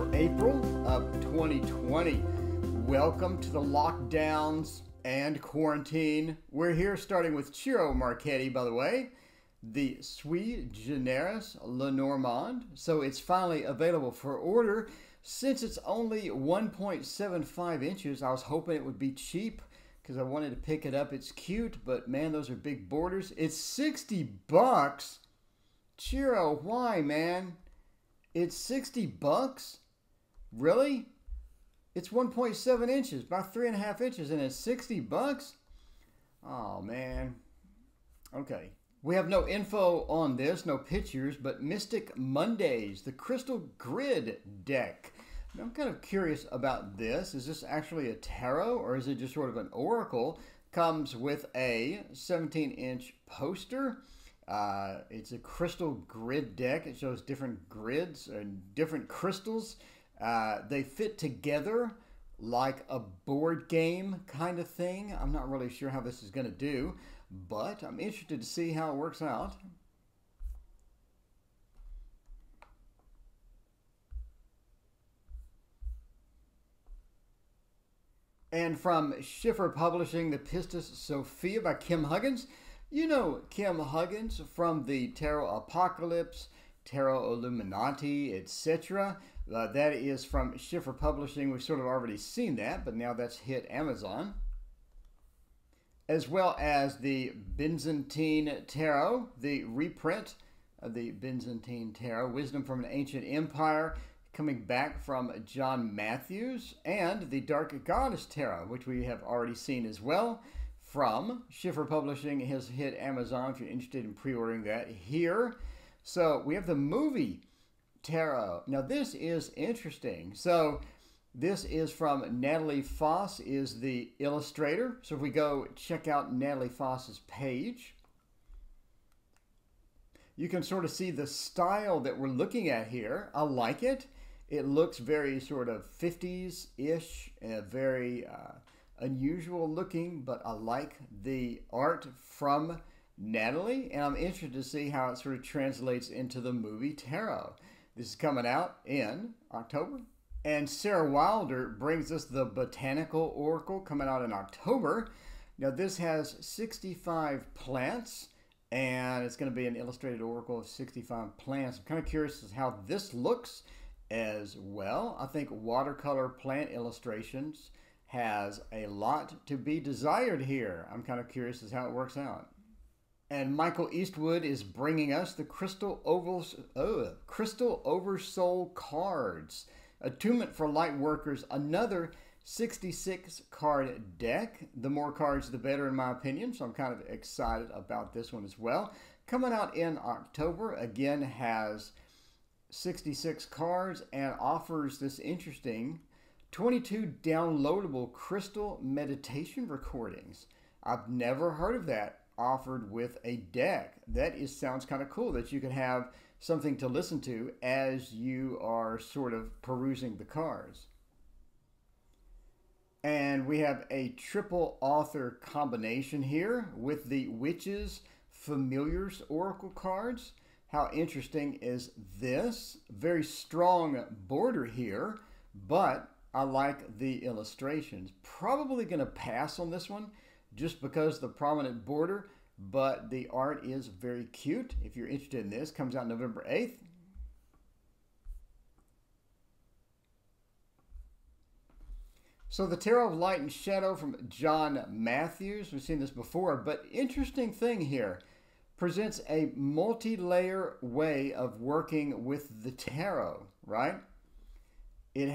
for April of 2020. Welcome to the lockdowns and quarantine. We're here starting with Ciro Marchetti, by the way, the Sui Generis Lenormand. So it's finally available for order. Since it's only 1.75 inches, I was hoping it would be cheap because I wanted to pick it up. It's cute, but man, those are big borders. It's 60 bucks. Ciro, why, man? It's 60 bucks? Really? It's 1.7 inches, about 3.5 inches, and it's 60 bucks? Oh, man. Okay. We have no info on this, no pictures, but Mystic Mondays, the Crystal Grid deck. Now, I'm kind of curious about this. Is this actually a tarot, or is it just sort of an oracle? Comes with a 17-inch poster. It's a crystal grid deck. It shows different grids and different crystals. They fit together like a board game kind of thing. I'm not really sure how this is going to do, but I'm interested to see how it works out. And from Schiffer Publishing, the Pistis Sophia by Kim Huggins. You know Kim Huggins from the Tarot Apocalypse, Tarot Illuminati, etc. That is from Schiffer Publishing. We've sort of already seen that, but now that's hit Amazon. As well as the Byzantine Tarot, the reprint of the Byzantine Tarot, Wisdom from an Ancient Empire, coming back from John Matthews, and the Dark Goddess Tarot, which we have already seen as well. From Schiffer Publishing, has hit Amazon if you're interested in pre-ordering that here. So we have the movie tarot. Now this is interesting. So this is from Natalie Foss, is the illustrator. So if we go check out Natalie Foss's page, you can sort of see the style that we're looking at here. I like it. It looks very sort of 50s-ish, very unusual looking, but I like the art from Natalie, and I'm interested to see how it sort of translates into the movie tarot. This is coming out in October. And Sarah Wilder brings us the Botanical Oracle, coming out in October. Now this has 65 plants, and it's going to be an illustrated oracle of 65 plants. I'm kind of curious as how this looks as well. I think watercolor plant illustrations has a lot to be desired here. I'm kind of curious as how it works out. And Michael Eastwood is bringing us the Crystal Oversoul cards. Attunement for Light Workers, another 66 card deck. The more cards, the better in my opinion. So I'm kind of excited about this one as well. Coming out in October, again has 66 cards and offers this interesting 22 downloadable crystal meditation recordings. I've never heard of that offered with a deck. That sounds kind of cool that you can have something to listen to as you are sort of perusing the cards. And we have a triple author combination here with the Witches Familiars Oracle cards. How interesting is this? Very strong border here, but I like the illustrations. Probably going to pass on this one just because of the prominent border, but the art is very cute. If you're interested in this, comes out November 8th. So the Tarot of Light and Shadow from John Matthews. We've seen this before, but interesting thing here. Presents a multi-layer way of working with the tarot, right? It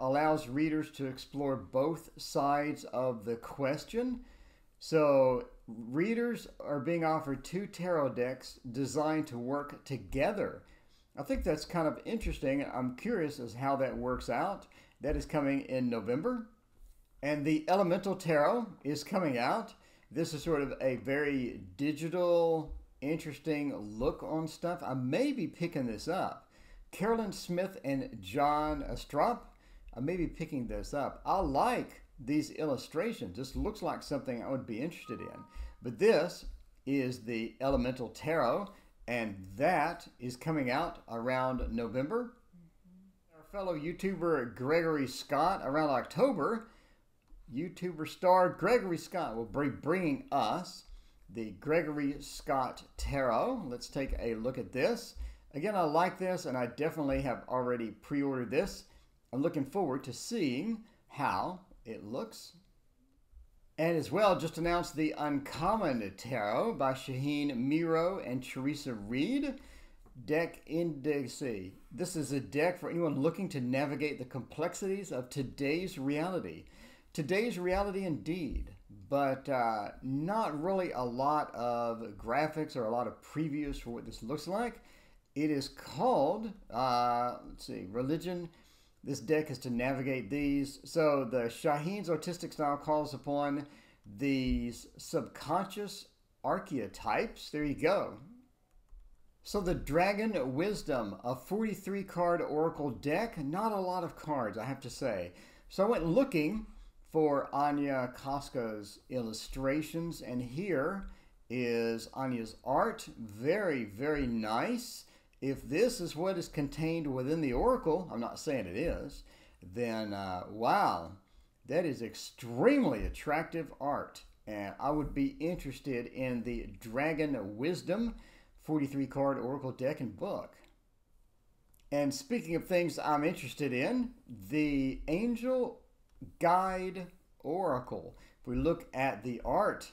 allows readers to explore both sides of the question. So readers are being offered 2 tarot decks designed to work together. I think that's kind of interesting. I'm curious as how that works out. That is coming in November. And the Elemental Tarot is coming out. This is sort of a very digital, interesting look on stuff. I may be picking this up. Carolyn Smith and John Astrop, I may be picking this up. I like these illustrations. This looks like something I would be interested in. But this is the Elemental Tarot, and that is coming out around November. Our fellow YouTuber Gregory Scott around October. YouTuber star Gregory Scott will be bringing us the Gregory Scott Tarot. Let's take a look at this. Again, I like this, and I definitely have already pre-ordered this. I'm looking forward to seeing how it looks. And as well, just announced the Uncommon Tarot by Shaheen Miro and Teresa Reed. Deck Indice. This is a deck for anyone looking to navigate the complexities of today's reality. Today's reality indeed, but not really a lot of graphics or a lot of previews for what this looks like. It is called, let's see, Religion. This deck is to navigate these. So the Shaheen's artistic style calls upon these subconscious archetypes. There you go. So the Dragon Wisdom, a 43 card oracle deck. Not a lot of cards, I have to say. So I went looking for Anya Koska's illustrations, and here is Anya's art. Very, very nice. If this is what is contained within the oracle, I'm not saying it is, then wow, that is extremely attractive art. And I would be interested in the Dragon Wisdom 43 card oracle deck and book. And speaking of things I'm interested in, the Angel Guide Oracle. If we look at the art,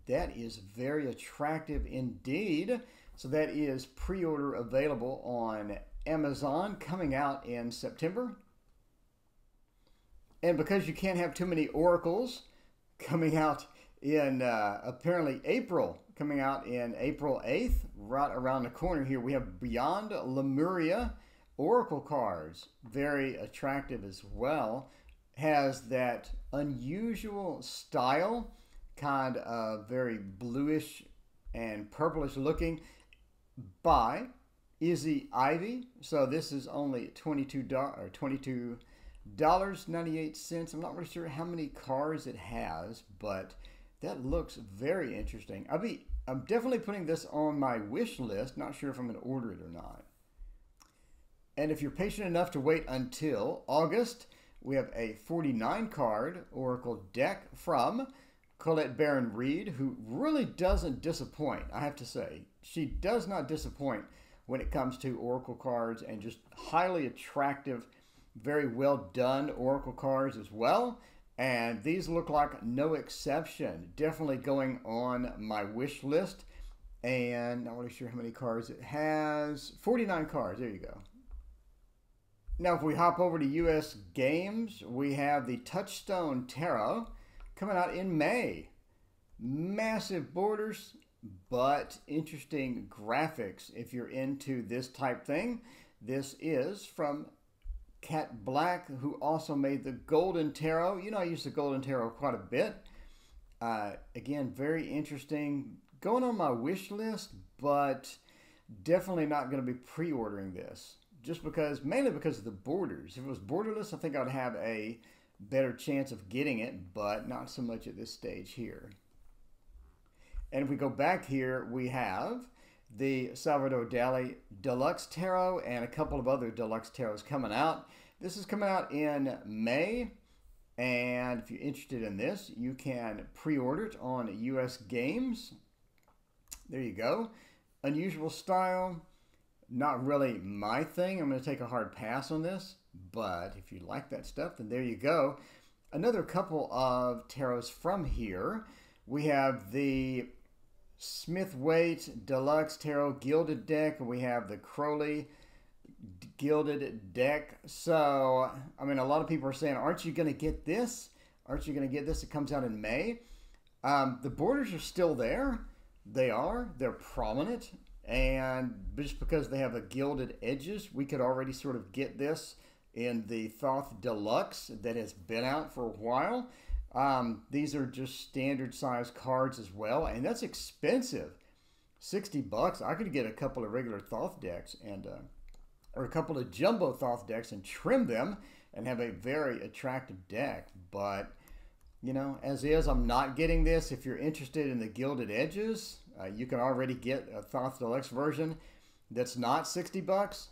that is very attractive indeed. So that is pre-order available on Amazon, coming out in September. And because you can't have too many oracles coming out in apparently April, coming out in April 8th, right around the corner here, we have Beyond Lemuria Oracle cards. Very attractive as well. Has that unusual style, kind of very bluish and purplish looking, by Izzy Ivy. So this is only $22.98. I'm not really sure how many cards it has, but that looks very interesting. I'm definitely putting this on my wish list. Not sure if I'm going to order it or not. And if you're patient enough to wait until August, we have a 49 card oracle deck from Colette Baron Reed, who really doesn't disappoint, I have to say. She does not disappoint when it comes to oracle cards, and just highly attractive, very well done oracle cards as well. And these look like no exception. Definitely going on my wish list. And not really sure how many cards it has. 49 cards, there you go. Now if we hop over to US Games, we have the Touchstone Tarot coming out in May. Massive borders, but interesting graphics if you're into this type thing. This is from Cat Black, who also made the Golden Tarot. You know, I use the Golden Tarot quite a bit. Again, very interesting. Going on my wish list, but definitely not going to be pre-ordering this. Just because, mainly because of the borders. If it was borderless, I think I'd have a better chance of getting it, but not so much at this stage here. And if we go back here, we have the Salvador Dali Deluxe Tarot and a couple of other Deluxe Tarots coming out. This is coming out in May, and if you're interested in this, you can pre-order it on US Games. There you go. Unusual style, not really my thing. I'm going to take a hard pass on this, but if you like that stuff, then there you go. Another couple of tarots from here. We have the Smith-Waite Deluxe Tarot Gilded deck, and we have the Crowley Gilded deck. So, I mean, a lot of people are saying, aren't you going to get this? Aren't you going to get this? It comes out in May. The borders are still there. They are. They're prominent. And just because they have the gilded edges, we could already sort of get this in the Thoth Deluxe that has been out for a while. These are just standard size cards as well, and that's expensive. $60. I could get a couple of regular Thoth decks and or a couple of jumbo Thoth decks and trim them and have a very attractive deck. But you know, as is, I'm not getting this. If you're interested in the gilded edges, you can already get a Thoth Deluxe version that's not $60,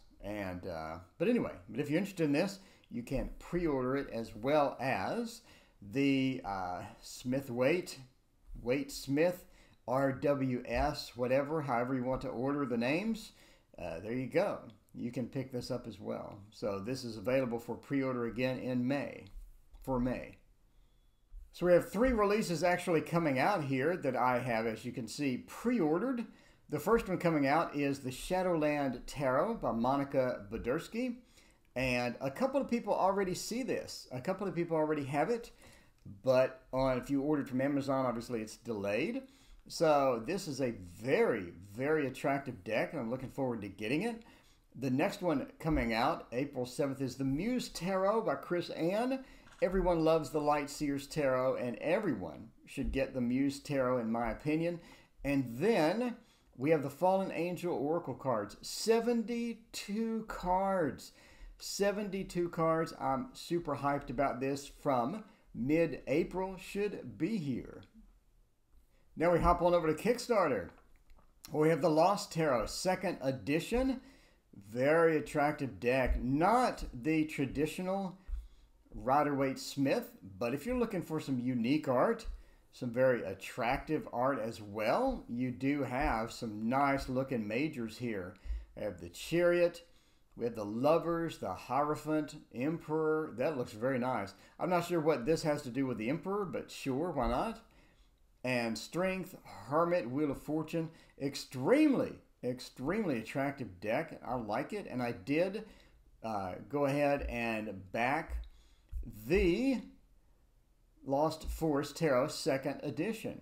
But anyway, if you're interested in this, you can pre-order it, as well as the Smith Waite Smith RWS, whatever, however you want to order the names. There you go. You can pick this up as well. So this is available for pre-order again in May. So we have 3 releases actually coming out here that I have, as you can see, pre-ordered. The first one coming out is the Shadowland Tarot by Monica Budursky. And a couple of people already see this. A couple of people already have it. But if you ordered from Amazon, obviously it's delayed. So this is a very, very attractive deck, and I'm looking forward to getting it. The next one coming out, April 7th, is the Muse Tarot by Chris Ann. Everyone loves the Light Seers Tarot, and everyone should get the Muse Tarot, in my opinion. And then we have the Fallen Angel Oracle cards. 72 cards. 72 cards. I'm super hyped about this. From mid-April, should be here. Now we hop on over to Kickstarter. We have the Lost Tarot 2nd edition. Very attractive deck. Not the traditional Rider-Waite-Smith, but if you're looking for some unique art, some very attractive art as well, you do have some nice looking majors here. We have the Chariot, we have the Lovers, the Hierophant, Emperor. That looks very nice. I'm not sure what this has to do with the Emperor, but sure, why not? And Strength, Hermit, Wheel of Fortune. Extremely attractive deck. I like it, and I did go ahead and back the Lost Forest Tarot 2nd edition.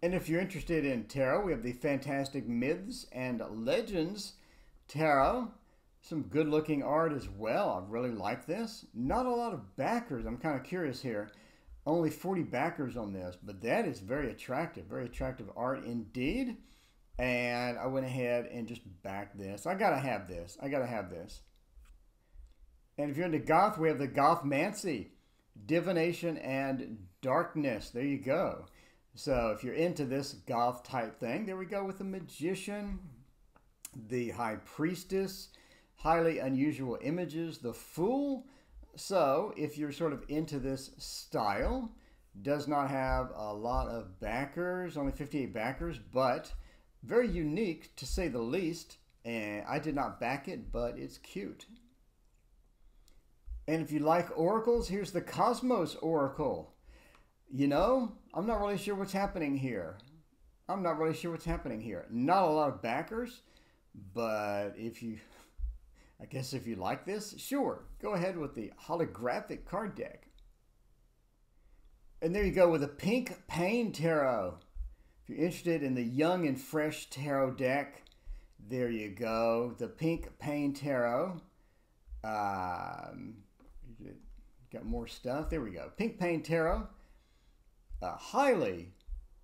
And if you're interested in tarot, we have the Fantastic Myths and Legends Tarot. Some good looking art as well. I really like this. Not a lot of backers. I'm kind of curious here. Only 40 backers on this, but that is very attractive art indeed. And I went ahead and just backed this. I gotta have this. And if you're into goth, we have the Gothmancy, Divination, and Darkness. There you go. So if you're into this goth type thing, there we go with the Magician, the High Priestess, Highly Unusual Images, the Fool. So if you're sort of into this style, does not have a lot of backers, only 58 backers, but very unique to say the least. And I did not back it, but it's cute. And if you like oracles, here's the Cosmos Oracle. You know, I'm not really sure what's happening here. Not a lot of backers, but I guess if you like this, sure, go ahead with the holographic card deck. And there you go with the Pink Pain Tarot. If you're interested in the young and fresh tarot deck, there you go. The Pink Pain Tarot. Got more stuff. There we go. Pink Pain Tarot. Highly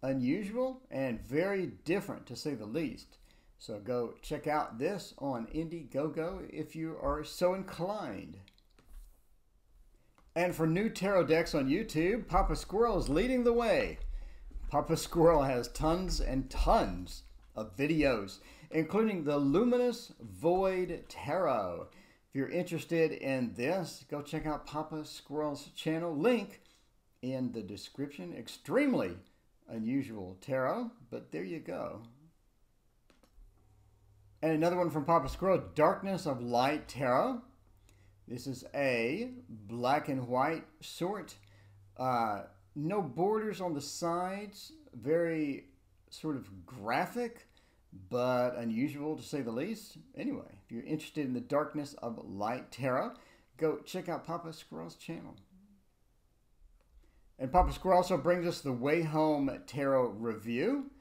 unusual and very different, to say the least. So go check out this on Indiegogo if you are so inclined. And for new tarot decks on YouTube, Pappa Squirrel is leading the way. Pappa Squirrel has tons and tons of videos, including the Luminous Void Tarot. If you're interested in this, go check out Pappa Squirrel's channel. Link in the description. Extremely unusual tarot, but there you go. And another one from Pappa Squirrel, Darkness of Light Tarot. This is a black and white sort. No borders on the sides. Very sort of graphic, but unusual to say the least. Anyway, if you're interested in the Darkness of Light Tarot, go check out Pappa Squirrel's channel. And Pappa Squirrel also brings us the Way Home Tarot Review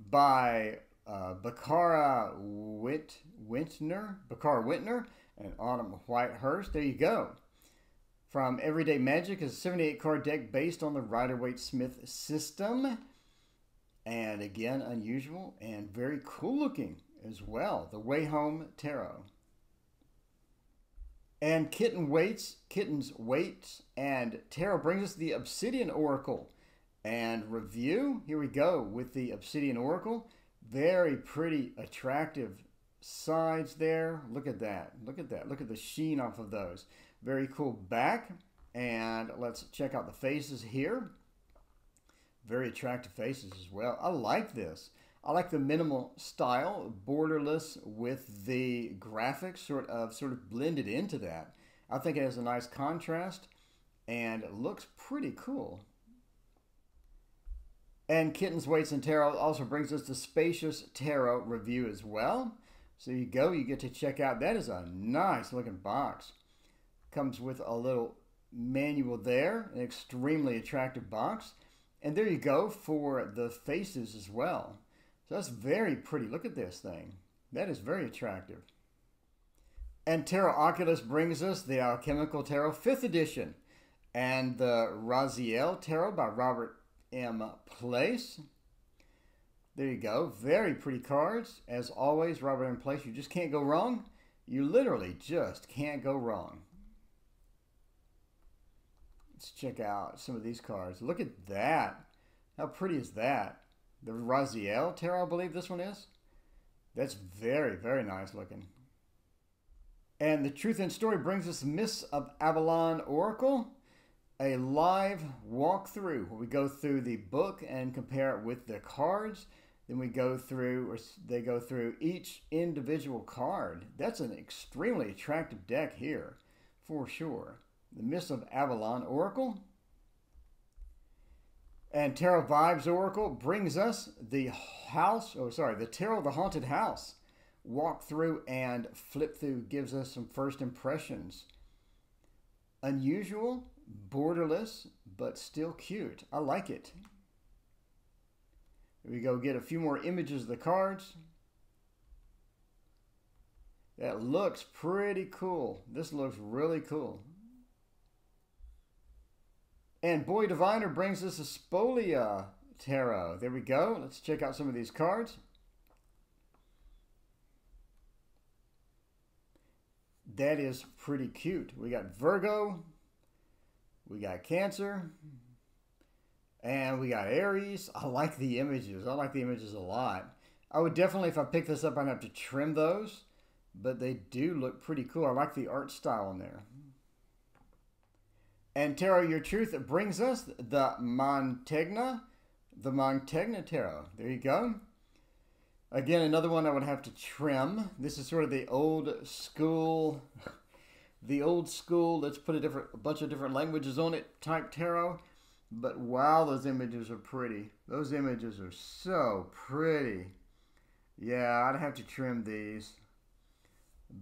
by Bakara Wintner and Autumn Whitehurst. There you go. From Everyday Magic is a 78 card deck based on the Rider-Waite-Smith system. And again, unusual and very cool looking as well. The Way Home Tarot. And Kittens Waits and Tarot brings us the Obsidian Oracle and review. Here we go with the Obsidian Oracle. Very pretty, attractive sides there. Look at that. Look at that. Look at the sheen off of those. Very cool back. And let's check out the faces here. Very attractive faces as well. I like this. I like the minimal style, borderless with the graphics sort of blended into that. I think it has a nice contrast and it looks pretty cool. And Kittens, Weights, and Tarot also brings us the Spacious Tarot review as well. So you go, you get to check out. That is a nice looking box. Comes with a little manual there, an extremely attractive box. And there you go for the faces as well. So that's very pretty. Look at this thing. That is very attractive. And TarotOculus brings us the Alchemical Tarot 5th edition and the Raziel Tarot by Robert M. Place. There you go. Very pretty cards. As always, Robert M. Place, you just can't go wrong. You literally just can't go wrong. Let's check out some of these cards. Look at that. How pretty is that? The Raziel Tarot, I believe this one is. That's very, very nice looking. And the Truth and Story brings us Mists of Avalon Oracle, a live walkthrough where we go through the book and compare it with the cards. Then we go through, or they go through each individual card. That's an extremely attractive deck here, for sure. The Mists of Avalon Oracle. And Tarot Vibes Oracle brings us the Tarot the Haunted House. Walk through and flip through gives us some first impressions. Unusual, borderless, but still cute. I like it. Here we go, get a few more images of the cards. That looks pretty cool. This looks really cool. And Boy Diviner brings us a Spolia Tarot. There we go. Let's check out some of these cards. That is pretty cute. We got Virgo. We got Cancer. And we got Aries. I like the images. I like the images a lot. I would definitely, if I pick this up, I'd have to trim those. But they do look pretty cool. I like the art style in there. And Tarot Your Truth brings us the Mantegna Tarot. There you go. Again, another one I would have to trim. This is sort of the old school, let's put a bunch of different languages on it type tarot. But wow, those images are pretty. Those images are so pretty. Yeah, I'd have to trim these.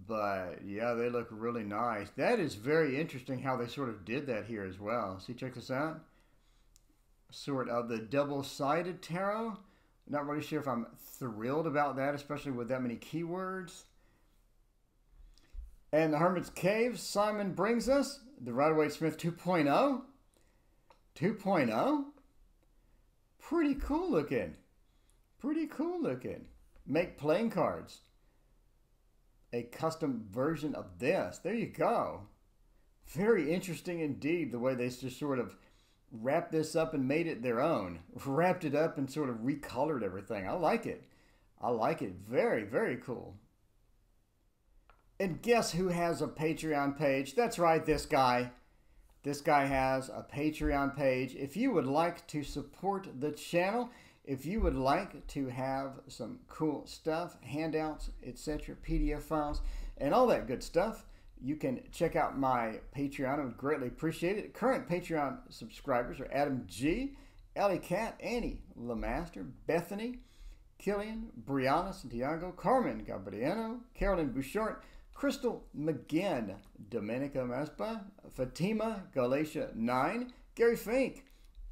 But yeah, they look really nice. That is very interesting how they sort of did that here as well. See, check this out. Sort of the double-sided tarot. Not really sure if I'm thrilled about that, especially with that many keywords. And the Hermit's Cave, Simon brings us the Rider-Waite-Smith 2.0. 2.0? Pretty cool looking. Pretty cool looking. Make playing cards. A custom version of this. There you go. Very interesting indeed, the way they just sort of wrapped this up and made it their own. Wrapped it up and sort of recolored everything. I like it. I like it. Very, very cool. And guess who has a Patreon page? That's right, this guy. This guy has a Patreon page. If you would like to support the channel, if you would like to have some cool stuff, handouts, etc., PDF files, and all that good stuff, you can check out my Patreon. I would greatly appreciate it. Current Patreon subscribers are Adam G., Ellie Cat, Annie Lamaster, Bethany, Killian, Brianna Santiago, Carmen Gabriano, Carolyn Bouchard, Crystal McGinn, Domenica Maspa, Fatima Galatia 9, Gary Fink,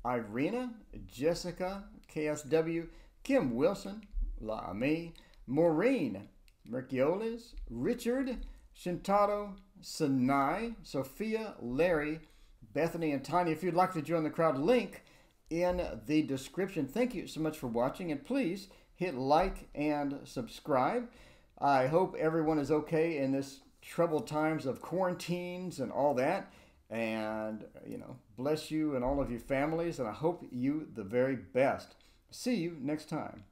Irina, Jessica, KSW, Kim Wilson, La Ami, Maureen, Mercioles, Richard, Shintaro, Sanai, Sophia, Larry, Bethany, and Tanya. If you'd like to join the crowd, link in the description. Thank you so much for watching, and please hit like and subscribe. I hope everyone is okay in this troubled times of quarantines and all that. And, bless you and all of your families, and I hope you the very best. See you next time.